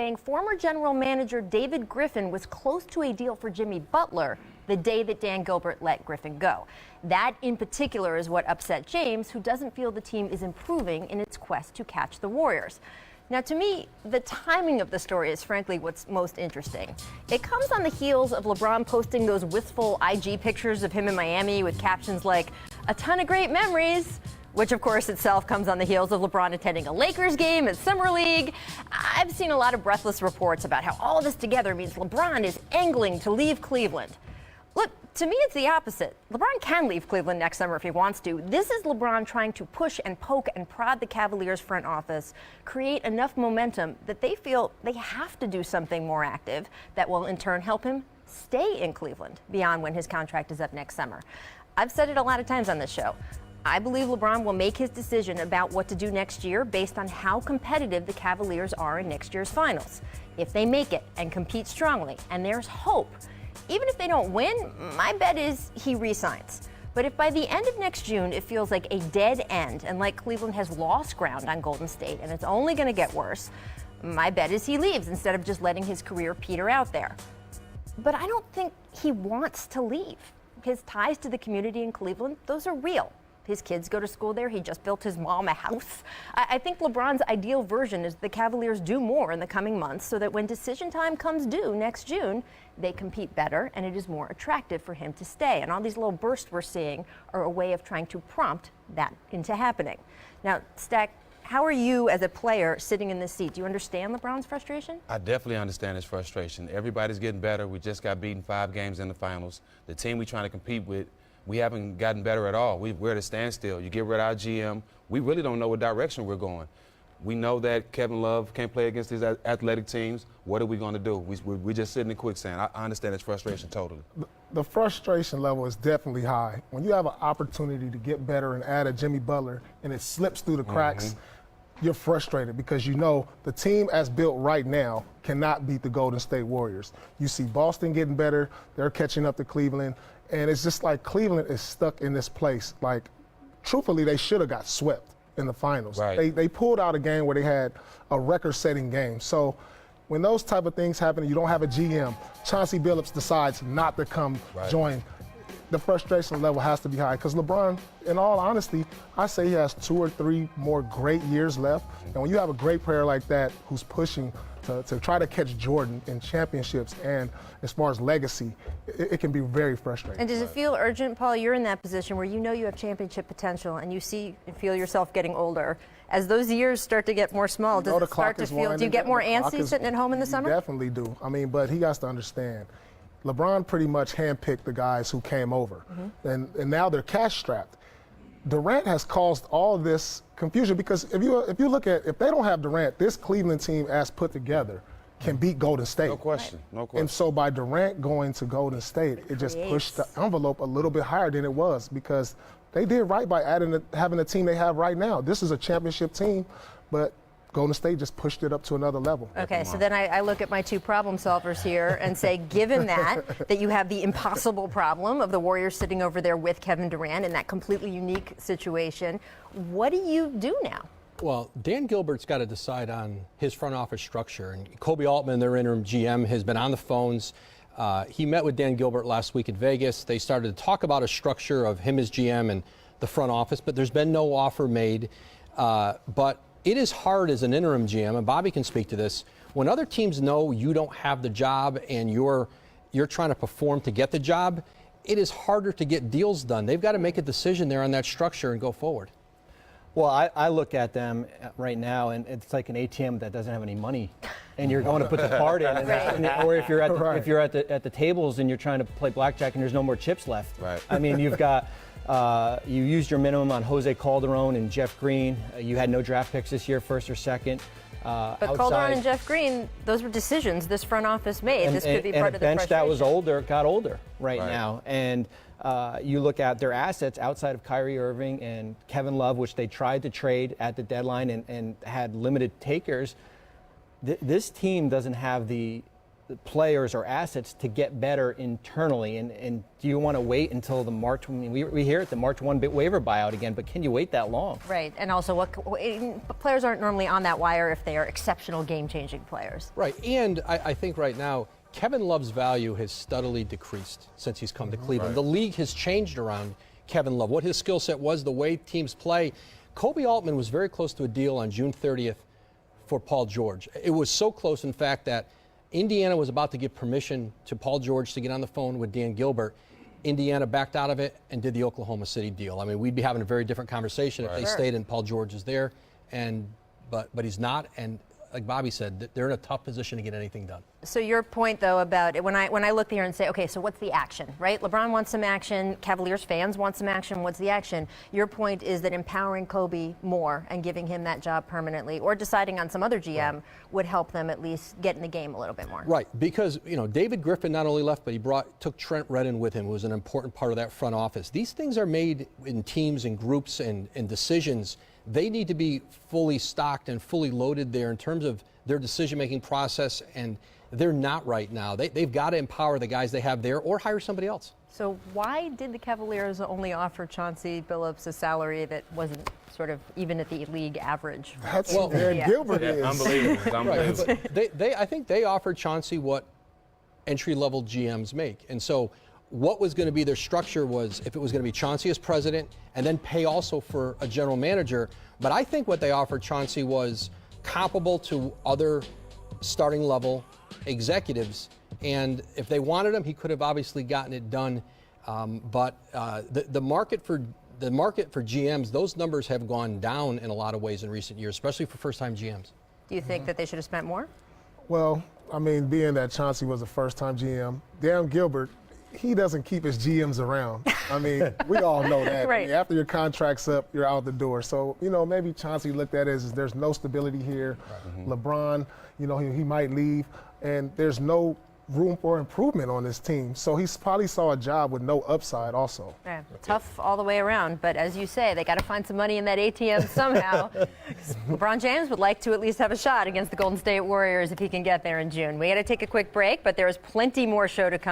saying former general manager David Griffin was close to a deal for Jimmy Butler the day that Dan Gilbert let Griffin go. That in particular is what upset James, who doesn't feel the team is improving in its quest to catch the Warriors. Now, to me, the timing of the story is frankly what's most interesting. It comes on the heels of LeBron posting those wistful IG pictures of him in Miami with captions like, "A ton of great memories," which of course itself comes on the heels of LeBron attending a Lakers game at Summer League. I've seen a lot of breathless reports about how all this together means LeBron is angling to leave Cleveland. Look, to me, it's the opposite. LeBron can leave Cleveland next summer if he wants to. This is LeBron trying to push and poke and prod the Cavaliers front office, create enough momentum that they feel they have to do something more active that will in turn help him stay in Cleveland beyond when his contract is up next summer. I've said it a lot of times on this show. I believe LeBron will make his decision about what to do next year based on how competitive the Cavaliers are in next year's finals. If they make it and compete strongly, and there's hope, even if they don't win, my bet is he resigns. But if by the end of next June it feels like a dead end and like Cleveland has lost ground on Golden State and it's only going to get worse, my bet is he leaves instead of just letting his career peter out there. But I don't think he wants to leave. His ties to the community in Cleveland, those are real. His kids go to school there. He just built his mom a house. I think LeBron's ideal version is the Cavaliers do more in the coming months so that when decision time comes due next June, they compete better and it is more attractive for him to stay. And all these little bursts we're seeing are a way of trying to prompt that into happening. Now, Stack, how are you as a player sitting in this seat? Do you understand LeBron's frustration? I definitely understand his frustration. Everybody's getting better. We just got beaten 5 games in the finals. The team we're trying to compete with, we haven't gotten better at all. We're at a standstill. You get rid of our GM. We really don't know what direction we're going. We know that Kevin Love can't play against these athletic teams. What are we going to do? We're just sitting in quicksand. I understand his frustration totally. The frustration level is definitely high. When you have an opportunity to get better and add a Jimmy Butler and it slips through the cracks, you're frustrated because you know the team as built right now cannot beat the Golden State Warriors. You see Boston getting better. They're catching up to Cleveland. And it's just like Cleveland is stuck in this place. Like, truthfully, they should have got swept in the finals. Right. They pulled out a game where they had a record-setting game. So when those type of things happen, you don't have a GM. Chauncey Billups decides not to come join. The frustration level has to be high because LeBron, in all honesty, I say he has 2 or 3 more great years left. And when you have a great player like that who's pushing to try to catch Jordan in championships and as far as legacy, it can be very frustrating. And does it feel urgent, Paul? You're in that position where you know you have championship potential and you see and feel yourself getting older. As those years start to get more small, does it start to feel, do you get more antsy sitting at home in the summer? You definitely do. I mean, but he has to understand. LeBron pretty much handpicked the guys who came over, and now they're cash strapped. Durant has caused all this confusion because if you look at, if they don't have Durant, this Cleveland team as put together can beat Golden State. No question, no question. And so by Durant going to Golden State, it just pushed the envelope a little bit higher than it was because they did right by having the team they have right now. This is a championship team, but Golden State just pushed it up to another level. Okay, so then I look at my 2 problem solvers here and say, given that you have the impossible problem of the Warriors sitting over there with Kevin Durant in that completely unique situation, what do you do now? Well, Dan Gilbert's got to decide on his front office structure. And Kobe Altman, their interim GM, has been on the phones. He met with Dan Gilbert last week in Vegas. They started to talk about a structure of him as GM and the front office, but there's been no offer made. But it is hard as an interim GM, and Bobby can speak to this, when other teams know you don't have the job and you're trying to perform to get the job, it is harder to get deals done. They've got to make a decision there on that structure and go forward. Well, I look at them right now, and it's like an ATM that doesn't have any money, and you're going to put the card in, or if you're at the tables and you're trying to play blackjack and there's no more chips left. Right. I mean, you've got you used your minimum on Jose Calderon and Jeff Green. You had no draft picks this year, first or second. But Calderon and Jeff Green, those were decisions this front office made. This could be part of the bench frustration. that was older got older right now, and you look at their assets outside of Kyrie Irving and Kevin Love, which they tried to trade at the deadline and had limited takers. This team doesn't have the players or assets to get better internally? And do you want to wait until the March? I mean, we hear it, the March 1 waiver buyout again, but can you wait that long? Right, and also players aren't normally on that wire if they are exceptional game-changing players. Right, and I think right now, Kevin Love's value has steadily decreased since he's come to Cleveland. Right. The league has changed around Kevin Love. What his skill set was, the way teams play. Kobe Altman was very close to a deal on June 30th for Paul George. It was so close, in fact, that Indiana was about to give permission to Paul George to get on the phone with Dan Gilbert. Indiana backed out of it and did the Oklahoma City deal. I mean, we'd be having a very different conversation if they stayed and Paul George is there, but he's not. And like Bobby said, they're in a tough position to get anything done. So your point, though, about when I look here and say, okay, so what's the action, right? LeBron wants some action. Cavaliers fans want some action. What's the action? Your point is that empowering Kobe more and giving him that job permanently, or deciding on some other GM, would help them at least get in the game a little bit more. Right, because David Griffin not only left, but he took Trent Redden with him, who was an important part of that front office. These things are made in teams and groups and decisions. They need to be fully stocked and fully loaded there in terms of their decision-making process, and they're not right now. They've got to empower the guys they have there or hire somebody else. So why did the Cavaliers only offer Chauncey Billups a salary that wasn't sort of even at the league average? That's what Gilbert is. Unbelievable. It's unbelievable. Right, but I think they offered Chauncey what entry-level GMs make. And so what was going to be their structure was if it was going to be Chauncey as president and then pay also for a general manager. But I think what they offered Chauncey was comparable to other starting level executives. And if they wanted him, he could have obviously gotten it done. But the market for GMs, those numbers have gone down in a lot of ways in recent years, especially for first-time GMs. Do you think that they should have spent more? Well, I mean, being that Chauncey was a first-time GM, Dan Gilbert, he doesn't keep his GMs around. I mean, we all know that. Right. I mean, after your contract's up, you're out the door. So, maybe Chauncey looked at it as there's no stability here. Right. LeBron, he might leave, and there's no room for improvement on this team. So he probably saw a job with no upside also. Yeah, tough all the way around, but as you say, they got to find some money in that ATM somehow. LeBron James would like to at least have a shot against the Golden State Warriors if he can get there in June. We got to take a quick break, but there is plenty more show to come.